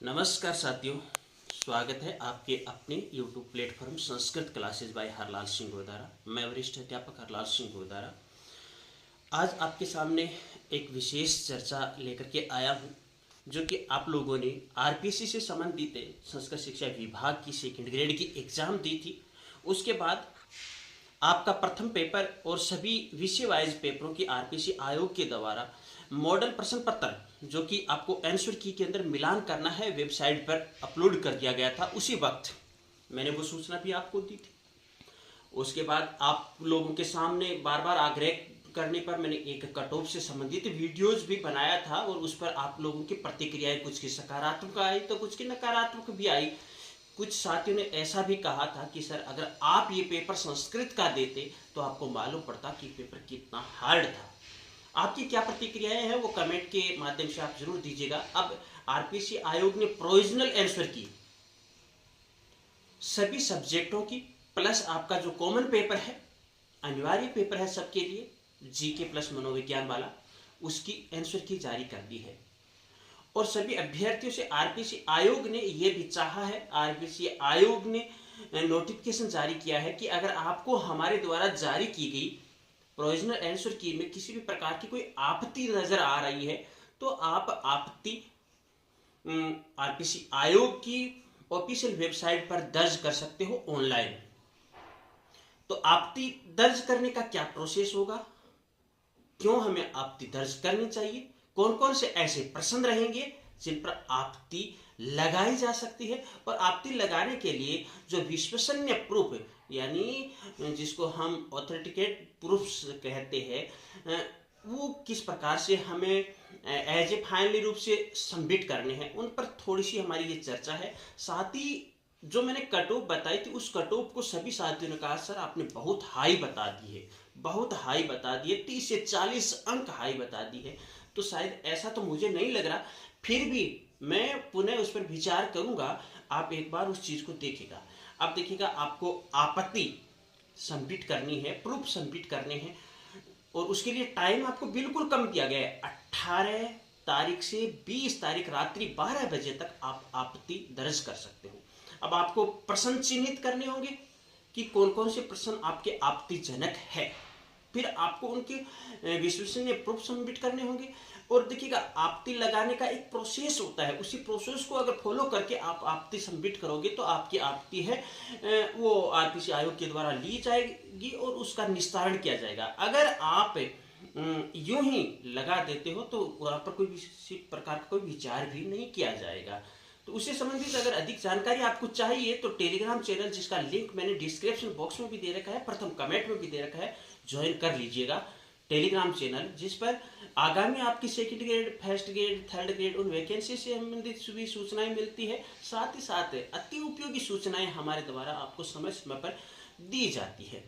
नमस्कार साथियों, स्वागत है आपके अपने YouTube platform Sanskrit classes bye Harlal Singh Godara. मैं वरिष्ठ अध्यापक हरलाल सिंह गोदारा आज आपके सामने एक विशेष चर्चा लेकर के आया हूं, जो कि आप लोगों ने आरपीसी से संबंधित संस्कृत शिक्षा विभाग की सेकंड ग्रेड की एग्ज़ाम दी थी। उसके बाद आपका प्रथम पेपर और सभी विषय वाइज पेपरों की आरपीसी आयोग के द्वारा मॉडल प्रश्न पत्र जो कि आपको आंसर की के अंदर मिलान करना है वेबसाइट पर अपलोड कर दिया गया था। उसी वक्त मैंने वो सूचना भी आपको दी थी। उसके बाद आप लोगों के सामने बार बार आग्रह करने पर मैंने एक कट ऑफ से संबंधित वीडियोज भी बनाया था और उस पर आप लोगों की प्रतिक्रियाएं कुछ की सकारात्मक आई तो कुछ की नकारात्मक भी आई। कुछ साथियों ने ऐसा भी कहा था कि सर अगर आप ये पेपर संस्कृत का देते तो आपको मालूम पड़ता कि पेपर कितना हार्ड था। आपकी क्या प्रतिक्रियाएं हैं वो कमेंट के माध्यम से आप जरूर दीजिएगा। अब आरपीसी आयोग ने प्रोविजनल आंसर की सभी सब्जेक्टों की प्लस आपका जो कॉमन पेपर है, अनिवार्य पेपर है सबके लिए, जीके प्लस मनोविज्ञान वाला, उसकी आंसर की जारी कर दी है। और सभी अभ्यर्थियों से आरपीसी आयोग ने यह भी चाहा है, आरपीसी आयोग ने नोटिफिकेशन जारी किया है कि अगर आपको हमारे द्वारा जारी की गई प्रोविजनल आंसर की में किसी भी प्रकार की कोई आपत्ति नजर आ रही है तो आप आपत्ति आरपीसी आयोग की ऑफिशियल वेबसाइट पर दर्ज कर सकते हो ऑनलाइन। तो आपत्ति दर्ज करने का क्या प्रोसेस होगा, क्यों हमें आपत्ति दर्ज करनी चाहिए, कौन कौन से ऐसे प्रश्न रहेंगे जिन पर आपत्ति लगाई जा सकती है, और आपत्ति लगाने के लिए जो विश्वसनीय प्रूफ यानी जिसको हम ऑथेंटिकेट प्रूफ्स कहते हैं वो किस प्रकार से हमें एज ए फाइनली रूप से सबमिट करने हैं, उन पर थोड़ी सी हमारी ये चर्चा है। साथ ही जो मैंने कट ऑफ बताई थी उस कट ऑफ को सभी साथियों ने कहा सर आपने बहुत हाई बता दी है, बहुत हाई बता दी है, 30 से 40 अंक हाई बता दी है। तो शायद ऐसा तो मुझे नहीं लग रहा, फिर भी मैं पुनः उस पर विचार करूंगा। आप एक बार उस चीज को देखिएगा। अब देखिएगा आपको आपत्ति सबमिट करनी है, प्रूफ सबमिट करने हैं और उसके लिए टाइम आपको बिल्कुल कम दिया गया है। 18 तारीख से 20 तारीख रात्रि 12 बजे तक आप आपत्ति दर्ज कर सकते हो। अब आपको प्रश्न चिन्हित करने होंगे कि कौन कौन से प्रश्न आपके आपत्तिजनक है, फिर आपको उनके विश्वसनीय प्रूफ सबमिट करने होंगे। और देखिएगा आपत्ति लगाने का एक प्रोसेस होता है, उसी प्रोसेस को अगर फॉलो करके आप आपत्ति सबमिट करोगे तो आपकी आपत्ति है वो आरपीसी आयोग के द्वारा ली जाएगी और उसका निस्तारण किया जाएगा। अगर आप यूं ही लगा देते हो तो वहां पर कोई किसी प्रकार का कोई विचार भी नहीं किया जाएगा। तो उससे संबंधित अगर अधिक जानकारी आपको चाहिए तो टेलीग्राम चैनल जिसका लिंक मैंने डिस्क्रिप्शन बॉक्स में भी दे रखा है, प्रथम कमेंट में भी दे रखा है, ज्वाइन कर लीजिएगा टेलीग्राम चैनल, जिस पर आगामी आपकी second grade, first grade, third grade उन वैकेंसी से संबंधित सभी सूचनाएं मिलती है। साथ ही साथ अति उपयोगी सूचनाएं हमारे द्वारा आपको समय समय पर दी जाती है।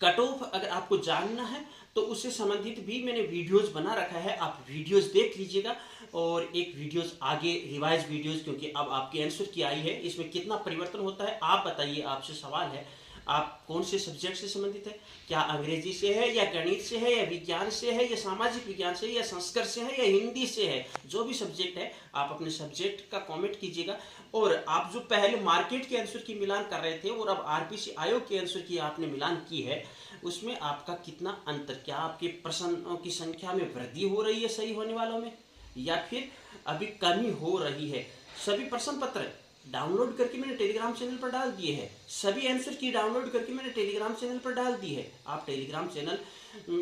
कट ऑफ अगर आपको जानना है तो उससे संबंधित भी मैंने वीडियोस बना रखा है, आप वीडियोस देख लीजिएगा। और एक वीडियोस आगे रिवाइज वीडियोस, क्योंकि अब आपकी आंसर की आई है, इसमें कितना परिवर्तन होता है आप बताइए। आपसे सवाल है आप कौन से सब्जेक्ट से संबंधित है, क्या अंग्रेजी से है या गणित से है या विज्ञान से है या सामाजिक विज्ञान से है या संस्कृत से है या हिंदी से है, जो भी सब्जेक्ट है आप अपने सब्जेक्ट का कमेंट कीजिएगा। और आप जो पहले मार्केट के आंसर की मिलान कर रहे थे और अब आरपीसी आयोग के आंसर की आपने मिलान की है, उसमें आपका कितना अंतर, क्या आपके प्रश्नों की संख्या में वृद्धि हो रही है सही होने वालों में या फिर अभी कमी हो रही है। सभी प्रश्न पत्र डाउनलोड करके मैंने टेलीग्राम चैनल पर डाल दिए हैं, सभी आंसर की डाउनलोड करके मैंने टेलीग्राम चैनल पर डाल दी है। आप टेलीग्राम चैनल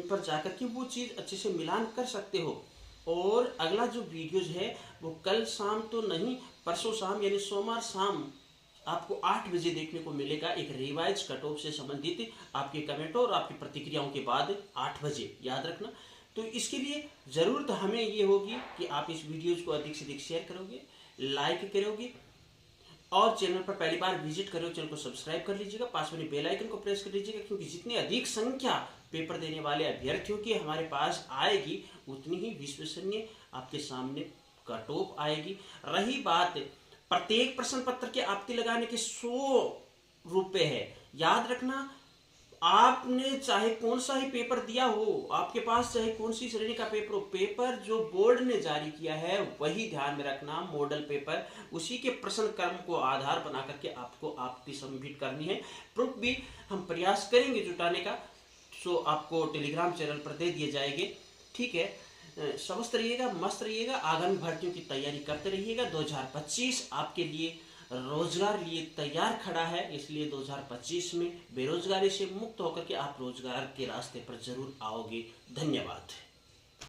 पर जाकर के वो चीज़ अच्छे से मिलान कर सकते हो। और अगला जो वीडियोज है वो कल शाम तो नहीं, परसों शाम यानी सोमवार शाम आपको 8 बजे देखने को मिलेगा, एक रिवाइज कट ऑफ से संबंधित आपके कमेंट और आपकी प्रतिक्रियाओं के बाद 8 बजे, याद रखना। तो इसके लिए ज़रूरत हमें ये होगी कि आप इस वीडियोज को अधिक से अधिक शेयर करोगे, लाइक करोगे और चैनल पर पहली बार विजिट करो चैनल को सब्सक्राइब कर लीजिएगा, पास वाले बेल आइकन को प्रेस कर लीजिएगा, क्योंकि जितनी अधिक संख्या पेपर देने वाले अभ्यर्थियों की हमारे पास आएगी उतनी ही विश्वसनीय आपके सामने कट ऑफ आएगी। रही बात प्रत्येक प्रश्न पत्र के आपत्ति लगाने के 100 रुपए है, याद रखना आपने चाहे कौन सा ही पेपर दिया हो, आपके पास चाहे कौन सी श्रेणी का पेपर हो, पेपर जो बोर्ड ने जारी किया है वही ध्यान में रखना, मॉडल पेपर, उसी के प्रश्न क्रम को आधार बना करके आपको आपकी सबमिट करनी है। प्रूफ भी हम प्रयास करेंगे जुटाने का, सो आपको टेलीग्राम चैनल पर दे दिए जाएंगे। ठीक है, स्वस्थ रहिएगा, मस्त रहिएगा, आगामी भर्तियों की तैयारी करते रहिएगा। 2025 आपके लिए रोजगार लिए तैयार खड़ा है, इसलिए 2025 में बेरोजगारी से मुक्त होकर के आप रोजगार के रास्ते पर जरूर आओगे। धन्यवाद।